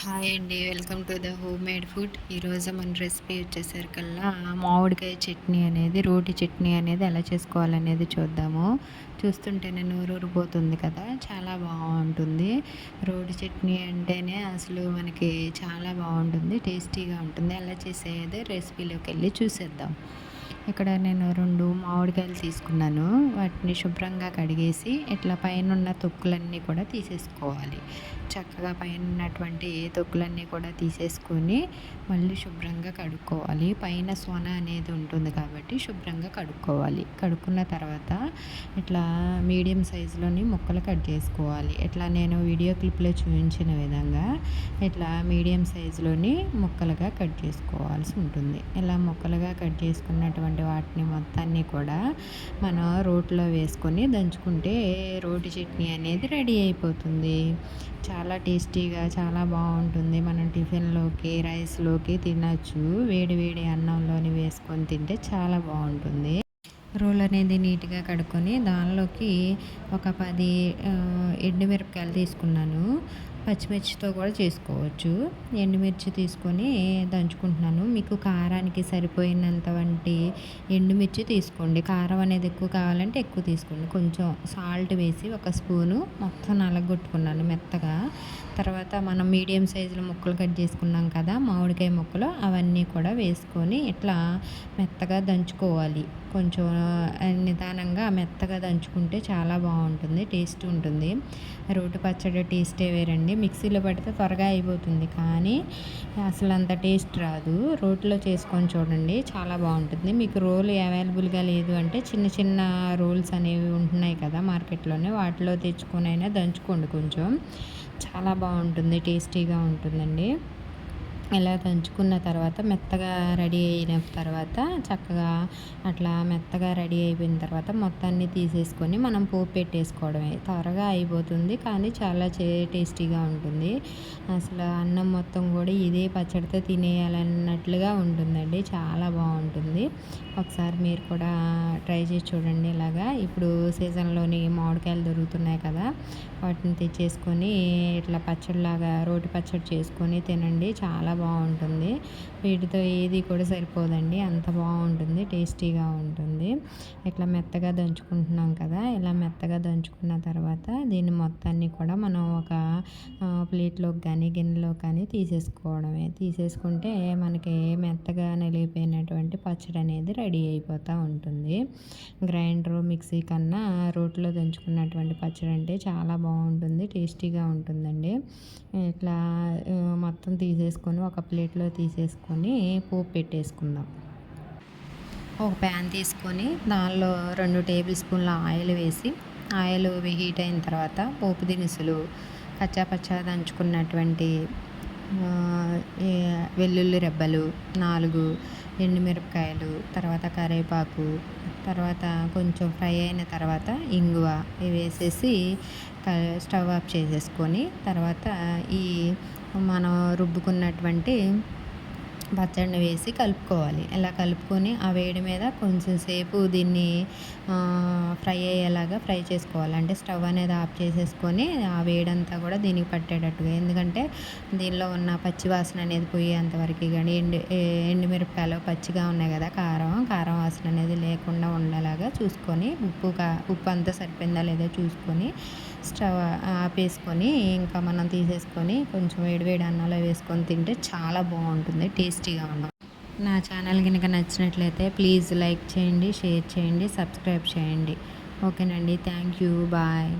Hi అండి. Welcome to the home made food. ఈరోజు మన రెసిపీ వచ్చేసరికల్లా మామిడికాయ చట్నీ అనేది, రోటి చట్నీ అనేది ఎలా చేసుకోవాలనేది చూద్దాము. చూస్తుంటేనే నోరూరిపోతుంది కదా, చాలా బాగుంటుంది. రోటి చట్నీ అంటేనే అసలు మనకి చాలా బాగుంటుంది, టేస్టీగా ఉంటుంది. ఎలా చేసేది రెసిపీలోకి వెళ్ళి చూసేద్దాం. ఇక్కడ నేను 2 మామిడికాయలు తీసుకున్నాను. వాటిని శుభ్రంగా కడిగేసి ఇట్లా పైనున్న తొక్కులన్నీ కూడా తీసేసుకోవాలి. చక్కగా పైన ఉన్నటువంటి తొక్కులన్నీ కూడా తీసేసుకొని మళ్ళీ శుభ్రంగా కడుక్కోవాలి. పైన సొన అనేది ఉంటుంది కాబట్టి శుభ్రంగా కడుక్కోవాలి. కడుక్కున్న తర్వాత ఇట్లా మీడియం సైజులోని ముక్కలు కట్ చేసుకోవాలి. ఇట్లా నేను వీడియో క్లిప్లో చూపించిన విధంగా ఇట్లా మీడియం సైజులోని ముక్కలుగా కట్ చేసుకోవాల్సి ఉంటుంది. ఇలా ముక్కలుగా కట్ చేసుకున్నటువంటి వాటిని మొత్తాన్ని కూడా మనం రోట్లో వేసుకొని దంచుకుంటే రోటి చట్నీ అనేది రెడీ అయిపోతుంది. చాలా టేస్టీగా చాలా బాగుంటుంది. మనం టిఫిన్లోకి, రైస్లోకి తినచ్చు. వేడి వేడి అన్నంలోని వేసుకొని తింటే చాలా బాగుంటుంది. రోల్ అనేది నీట్గా కడుక్కొని దానిలోకి ఒక 10 ఎండుమిరపకాయలు తీసుకున్నాను. పచ్చిమిర్చితో కూడా చేసుకోవచ్చు. ఎండుమిర్చి తీసుకొని దంచుకుంటున్నాను. మీకు కారానికి సరిపోయినంత వంటి ఎండుమిర్చి తీసుకోండి. కారం అనేది ఎక్కువ కావాలంటే ఎక్కువ తీసుకోండి. కొంచెం సాల్ట్ వేసి ఒక స్పూను మొత్తం నలగొట్టుకున్నాను మెత్తగా. తర్వాత మనం మీడియం సైజులో ముక్కలు కట్ చేసుకున్నాం కదా, మామిడికాయ ముక్కలు అవన్నీ కూడా వేసుకొని ఇట్లా మెత్తగా దంచుకోవాలి. కొంచెం నిదానంగా మెత్తగా దంచుకుంటే చాలా బాగుంటుంది, టేస్ట్ ఉంటుంది. రోటి పచ్చడి టేస్టే వేరండి. మిక్సీలో పడితే త్వరగా అయిపోతుంది కానీ అసలు అంత టేస్ట్ రాదు. రోట్లో చేసుకొని చూడండి, చాలా బాగుంటుంది. మీకు రోల్ అవైలబుల్గా లేదు అంటే చిన్న చిన్న రోల్స్ అనేవి ఉంటున్నాయి కదా మార్కెట్లోనే, వాటిలో తెచ్చుకొని అయినా దంచుకోండి. కొంచెం చాలా బాగుంటుంది, టేస్టీగా ఉంటుందండి. ఇలా దంచుకున్న తర్వాత మెత్తగా రెడీ అయిన తర్వాత చక్కగా అట్లా మెత్తగా రెడీ అయిపోయిన తర్వాత మొత్తాన్ని తీసేసుకొని మనం పోపు పెట్టేసుకోవడమే. త్వరగా అయిపోతుంది కానీ చాలా టేస్టీగా ఉంటుంది. అసలు అన్నం మొత్తం కూడా ఇదే పచ్చడితో తినేయాలన్నట్లుగా ఉంటుందండి, చాలా బాగుంటుంది. ఒకసారి మీరు కూడా ట్రై చేసి చూడండి. ఇలాగా ఇప్పుడు సీజన్లోని మామిడికాయలు దొరుకుతున్నాయి కదా, వాటిని తెచ్చేసుకొని ఇట్లా పచ్చడిలాగా రోటి పచ్చడి చేసుకొని తినండి, చాలా బాగుంటుంది. వీటితో ఏది కూడా సరిపోదండి, అంత బాగుంటుంది, టేస్టీగా ఉంటుంది. ఇట్లా మెత్తగా దంచుకుంటున్నాం కదా, ఇలా మెత్తగా దంచుకున్న తర్వాత దీన్ని మొత్తాన్ని కూడా మనం ఒక ప్లేట్లోకి కానీ గిన్నెలో కానీ తీసేసుకోవడమే. తీసేసుకుంటే మనకి మెత్తగా నలిగిపోయినటువంటి పచ్చడి అనేది రెడీ అయిపోతూ ఉంటుంది. గ్రైండర్, మిక్సీ కన్నా రోట్లో దంచుకున్నటువంటి పచ్చడి అంటే చాలా బాగుంటుంది, టేస్టీగా ఉంటుందండి. ఇట్లా మొత్తం తీసేసుకొని ఒక ప్లేట్లో తీసేసుకొని పోపు పెట్టేసుకుందాం. ఒక ప్యాన్ తీసుకొని దానిలో 2 టేబుల్ స్పూన్ల ఆయిల్ వేసి, ఆయిల్ హీట్ అయిన తర్వాత పోపు దినుసులు, కచ్చాపచ్చా దంచుకున్నటువంటి వెల్లుల్లి రెబ్బలు 4, ఎండుమిరపకాయలు, తర్వాత కరివేపాకు, తర్వాత కొంచెం ఫ్రై అయిన తర్వాత ఇంగువ ఇవి వేసేసి స్టవ్ ఆఫ్ చేసేసుకొని తర్వాత ఈ మనం రుబ్బుకున్నటువంటి పచ్చడిని వేసి కలుపుకోవాలి. ఇలా కలుపుకొని ఆ వేడి మీద కొంచెం సేపు దీన్ని ఫ్రై అయ్యేలాగా ఫ్రై చేసుకోవాలి. అంటే స్టవ్ అనేది ఆఫ్ చేసేసుకొని ఆ వేడంతా కూడా దీనికి పట్టేటట్టుగా, ఎందుకంటే దీనిలో ఉన్న పచ్చి వాసన అనేది పోయేంతవరకు కానీ ఎండుమిరపకాయలు పచ్చిగా ఉన్నాయి కదా, కారం వాసన అనేది లేకుండా ఉండేలాగా చూసుకొని ఉప్పు అంతా సరిపోయిందా లేదో చూసుకొని స్టవ్ ఆపేసుకొని ఇంకా మనం తీసేసుకొని కొంచెం వేడివేడి అన్నంలో వేసుకొని తింటే చాలా బాగుంటుంది, టేస్టీగా ఉండవు. నా ఛానల్ కనుక నచ్చినట్లయితే ప్లీజ్ లైక్ చేయండి, షేర్ చేయండి, సబ్స్క్రైబ్ చేయండి. ఓకేనండి, థ్యాంక్ యూ, బాయ్.